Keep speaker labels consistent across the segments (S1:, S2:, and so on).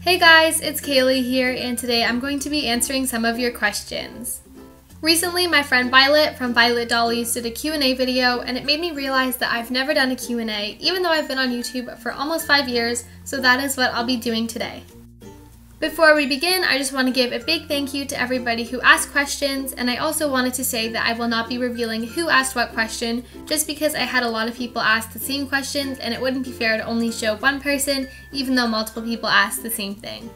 S1: Hey guys, it's Kaylee here, and today I'm going to be answering some of your questions. Recently, my friend Violet from Violet Dollies did a Q&A video, and it made me realize that I've never done a Q&A, even though I've been on YouTube for almost 5 years, so that is what I'll be doing today. Before we begin, I just want to give a big thank you to everybody who asked questions, and I also wanted to say that I will not be revealing who asked what question, just because I had a lot of people ask the same questions and it wouldn't be fair to only show one person, even though multiple people asked the same thing.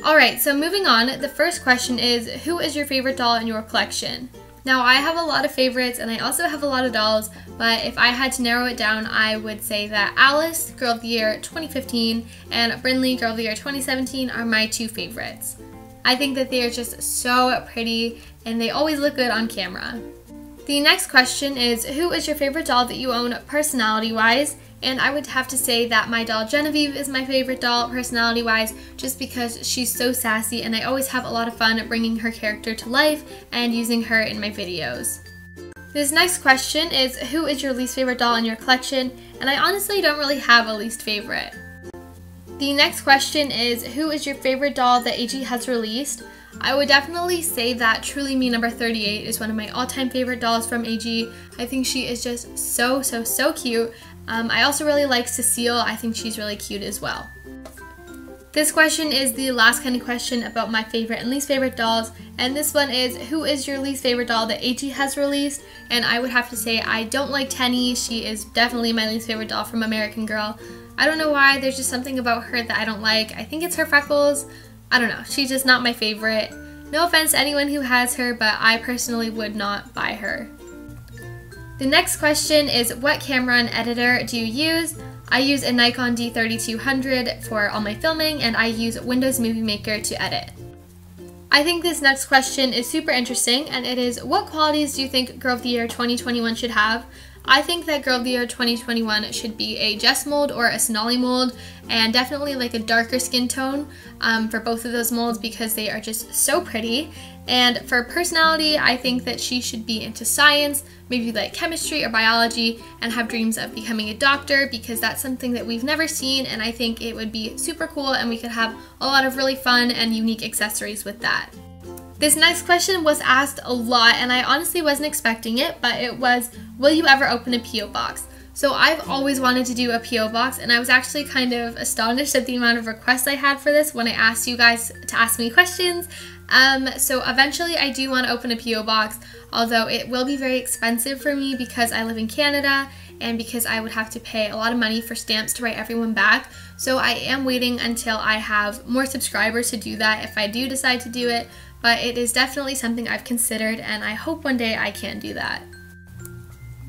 S1: Alright, so moving on, the first question is, who is your favorite doll in your collection? Now, I have a lot of favorites and I also have a lot of dolls, but if I had to narrow it down, I would say that Alice, Girl of the Year 2015, and Brinley, Girl of the Year 2017 are my two favorites. I think that they are just so pretty and they always look good on camera. The next question is, who is your favorite doll that you own personality-wise? And I would have to say that my doll Genevieve is my favorite doll personality-wise, just because she's so sassy and I always have a lot of fun bringing her character to life and using her in my videos. This next question is, who is your least favorite doll in your collection? And I honestly don't really have a least favorite. The next question is, who is your favorite doll that AG has released? I would definitely say that Truly Me number 38 is one of my all-time favorite dolls from AG. I think she is just so cute. I also really like Cecile. I think she's really cute as well. This question is the last kind of question about my favorite and least favorite dolls, and this one is, who is your least favorite doll that AG has released? And I would have to say I don't like Tenny. She is definitely my least favorite doll from American Girl. I don't know why, there's just something about her that I don't like. I think it's her freckles. I don't know, she's just not my favorite. No offense to anyone who has her, but I personally would not buy her. The next question is, what camera and editor do you use? I use a Nikon D3200 for all my filming, and I use Windows Movie Maker to edit. I think this next question is super interesting, and it is, what qualities do you think Girl of the Year 2021 should have? I think that Girl of the Year 2021 should be a Jess mold or a Sonali mold, and definitely like a darker skin tone for both of those molds because they are just so pretty. And for personality, I think that she should be into science, maybe like chemistry or biology, and have dreams of becoming a doctor because that's something that we've never seen, and I think it would be super cool and we could have a lot of really fun and unique accessories with that. This next question was asked a lot and I honestly wasn't expecting it, but it was, will you ever open a P.O. box? So I've always wanted to do a P.O. box, and I was actually kind of astonished at the amount of requests I had for this when I asked you guys to ask me questions. So eventually I do want to open a P.O. box, although it will be very expensive for me because I live in Canada and because I would have to pay a lot of money for stamps to write everyone back. So I am waiting until I have more subscribers to do that if I do decide to do it, but it is definitely something I've considered and I hope one day I can do that.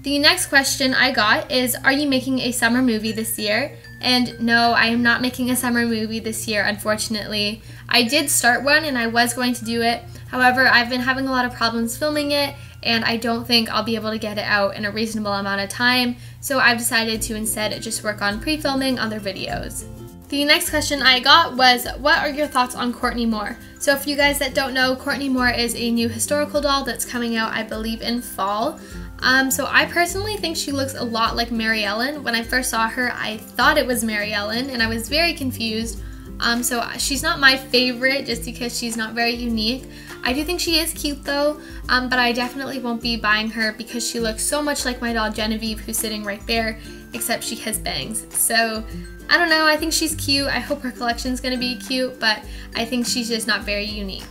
S1: The next question I got is, are you making a summer movie this year? And no, I am not making a summer movie this year, unfortunately. I did start one and I was going to do it. However, I've been having a lot of problems filming it and I don't think I'll be able to get it out in a reasonable amount of time. So I've decided to instead just work on pre-filming other videos. The next question I got was, what are your thoughts on Courtney Moore? So for you guys that don't know, Courtney Moore is a new historical doll that's coming out, I believe, in fall. So I personally think she looks a lot like Mary Ellen. When I first saw her, I thought it was Mary Ellen and I was very confused. So she's not my favorite just because she's not very unique. I do think she is cute though, but I definitely won't be buying her because she looks so much like my doll Genevieve, who's sitting right there, except she has bangs. So I don't know, I think she's cute. I hope her collection's gonna be cute, but I think she's just not very unique.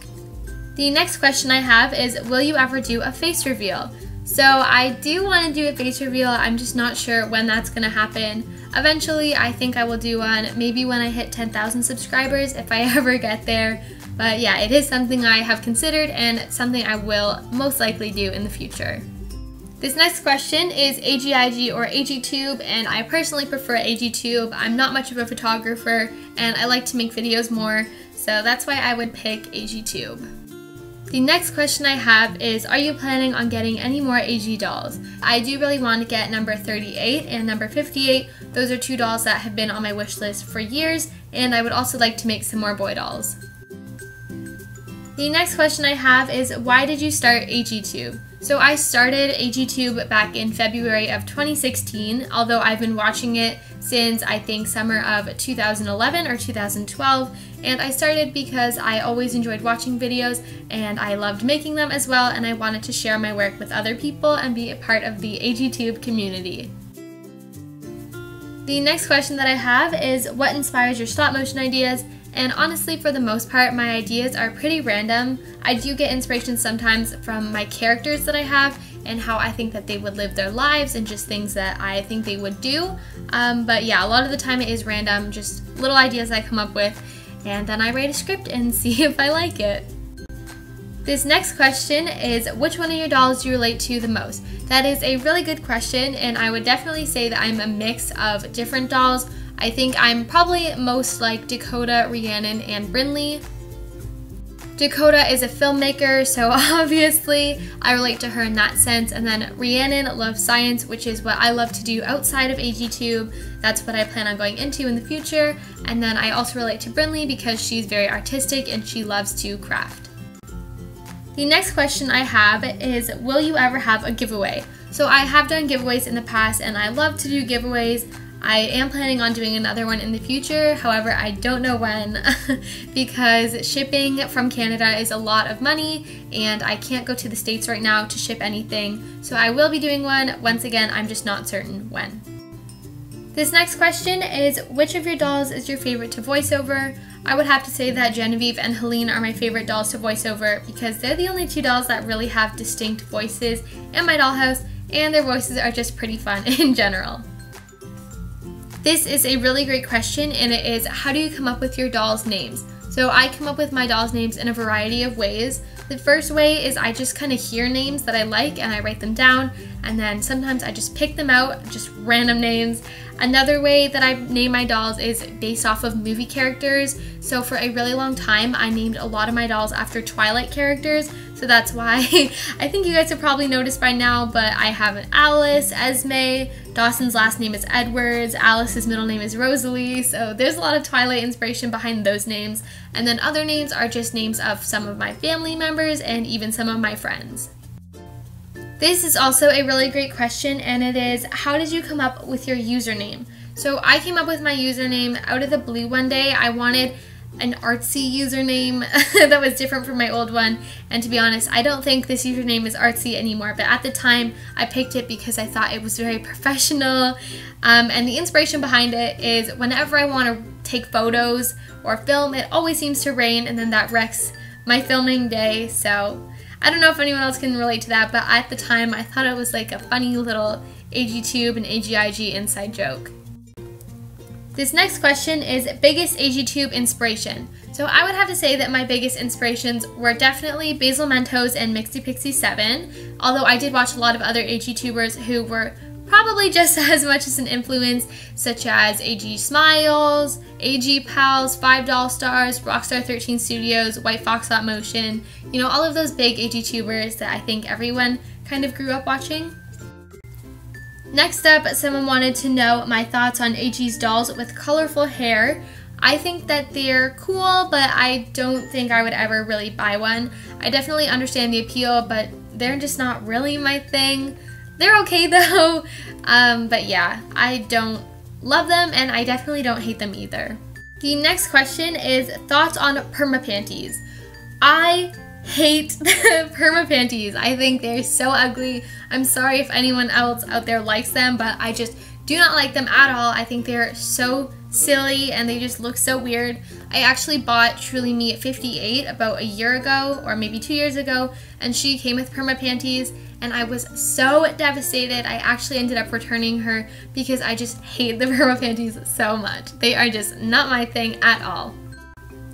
S1: The next question I have is, will you ever do a face reveal? So I do want to do a face reveal, I'm just not sure when that's going to happen. Eventually, I think I will do one, maybe when I hit 10,000 subscribers if I ever get there. But yeah, it is something I have considered and something I will most likely do in the future. This next question is AGIG or AGTube, and I personally prefer AGTube. I'm not much of a photographer and I like to make videos more, so that's why I would pick AGTube. The next question I have is, are you planning on getting any more AG dolls? I do really want to get number 38 and number 58. Those are two dolls that have been on my wish list for years, and I would also like to make some more boy dolls. The next question I have is, why did you start AGTube? So I started AGTube back in February of 2016, although I've been watching it since I think summer of 2011 or 2012, and I started because I always enjoyed watching videos and I loved making them as well, and I wanted to share my work with other people and be a part of the AGTube community. The next question that I have is, what inspires your stop motion ideas? And honestly, for the most part, my ideas are pretty random. I do get inspiration sometimes from my characters that I have and how I think that they would live their lives and just things that I think they would do. But yeah, a lot of the time it is random, just little ideas I come up with, and then I write a script and see if I like it. This next question is, which one of your dolls do you relate to the most? That is a really good question, and I would definitely say that I'm a mix of different dolls. I think I'm probably most like Dakota, Rhiannon, and Brinley. Dakota is a filmmaker, so obviously I relate to her in that sense, and then Rhiannon loves science, which is what I love to do outside of AGTube. That's what I plan on going into in the future, and then I also relate to Brinley because she's very artistic and she loves to craft. The next question I have is, will you ever have a giveaway? So I have done giveaways in the past and I love to do giveaways. I am planning on doing another one in the future, however I don't know when because shipping from Canada is a lot of money and I can't go to the States right now to ship anything. So I will be doing one, once again I'm just not certain when. This next question is, which of your dolls is your favorite to voice over? I would have to say that Genevieve and Helene are my favorite dolls to voice over because they're the only two dolls that really have distinct voices in my dollhouse, and their voices are just pretty fun in general. This is a really great question, and it is, how do you come up with your dolls' names? So I come up with my dolls' names in a variety of ways. The first way is I just kind of hear names that I like and I write them down, and then sometimes I just pick them out, just random names. Another way that I name my dolls is based off of movie characters. So for a really long time, I named a lot of my dolls after Twilight characters. So that's why I think you guys have probably noticed by now, but I have an Alice, Esme, Dawson's last name is Edwards, Alice's middle name is Rosalie. So there's a lot of Twilight inspiration behind those names. And then other names are just names of some of my family members and even some of my friends. This is also a really great question, and it is, how did you come up with your username? So I came up with my username out of the blue one day. I wanted an artsy username that was different from my old one, and to be honest, I don't think this username is artsy anymore, but at the time I picked it because I thought it was very professional, and the inspiration behind it is whenever I want to take photos or film, it always seems to rain, and then that wrecks my filming day. So I don't know if anyone else can relate to that, but at the time I thought it was like a funny little AGTube and AGIG inside joke. This next question is, biggest AGTube inspiration. So I would have to say that my biggest inspirations were definitely Basil Mentos and Mixie Pixie 7, although I did watch a lot of other AGTubers who were probably just as much as an influence, such as AG Smiles, AG Pals, 5 Doll Stars, Rockstar 13 Studios, White Foxtrot Motion, you know, all of those big AGTubers that I think everyone kind of grew up watching. Next up, someone wanted to know my thoughts on AG's dolls with colorful hair. I think that they're cool, but I don't think I would ever really buy one. I definitely understand the appeal, but they're just not really my thing. They're okay though, but yeah, I don't love them and I definitely don't hate them either. The next question is thoughts on perma panties. I hate perma panties. I think they're so ugly. I'm sorry if anyone else out there likes them, but I just do not like them at all. I think they're so silly and they just look so weird. I actually bought Truly Me 58 about a year ago or maybe 2 years ago, and she came with perma panties and I was so devastated. I actually ended up returning her because I just hate the perma panties so much. They are just not my thing at all.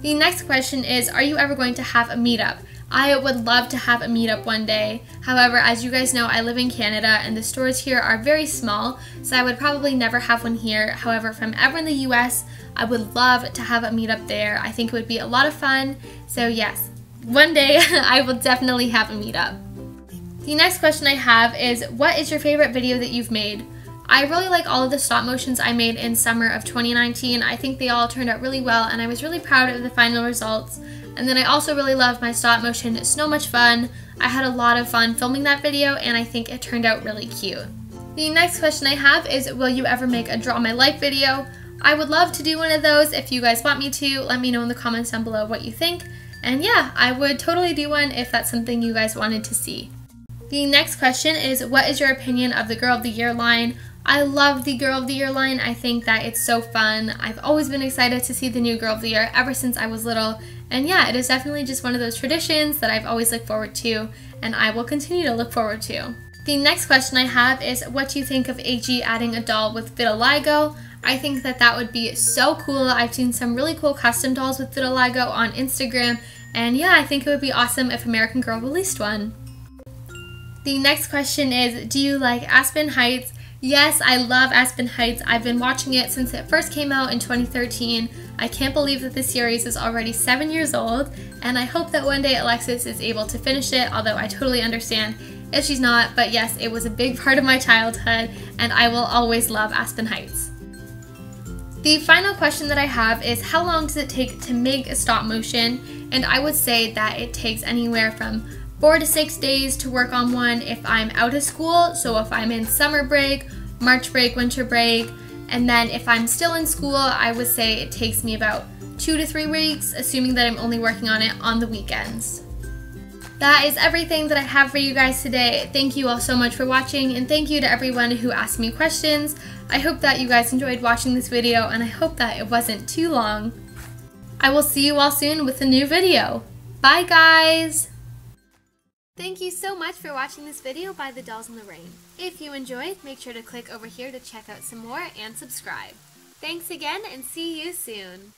S1: The next question is, are you ever going to have a meetup? I would love to have a meetup one day. However, as you guys know, I live in Canada and the stores here are very small, so I would probably never have one here. However, if I'm ever in the US, I would love to have a meetup there. I think it would be a lot of fun. So yes, one day I will definitely have a meetup. The next question I have is, what is your favorite video that you've made? I really like all of the stop motions I made in summer of 2019. I think they all turned out really well and I was really proud of the final results. And then I also really love my stop motion It's So Much Fun. I had a lot of fun filming that video and I think it turned out really cute. The next question I have is, will you ever make a Draw My Life video? I would love to do one of those. If you guys want me to, let me know in the comments down below what you think. And yeah, I would totally do one if that's something you guys wanted to see. The next question is, what is your opinion of the Girl of the Year line? I love the Girl of the Year line. I think that it's so fun. I've always been excited to see the new Girl of the Year ever since I was little. And yeah, it is definitely just one of those traditions that I've always looked forward to, and I will continue to look forward to. The next question I have is, what do you think of AG adding a doll with vitiligo? I think that that would be so cool. I've seen some really cool custom dolls with vitiligo on Instagram, and yeah, I think it would be awesome if American Girl released one. The next question is, do you like Aspen Heights? Yes, I love Aspen Heights. I've been watching it since it first came out in 2013. I can't believe that this series is already 7 years old, and I hope that one day Alexis is able to finish it, although I totally understand if she's not. But yes, it was a big part of my childhood, and I will always love Aspen Heights. The final question that I have is, how long does it take to make a stop motion? And I would say that it takes anywhere from 4 to 6 days to work on one if I'm out of school. So if I'm in summer break, March break, winter break, and then if I'm still in school, I would say it takes me about 2 to 3 weeks, assuming that I'm only working on it on the weekends. That is everything that I have for you guys today. Thank you all so much for watching, and thank you to everyone who asked me questions. I hope that you guys enjoyed watching this video, and I hope that it wasn't too long. I will see you all soon with a new video. Bye guys! Thank you so much for watching this video by The Dolls in the Rain. If you enjoyed, make sure to click over here to check out some more and subscribe. Thanks again, and see you soon!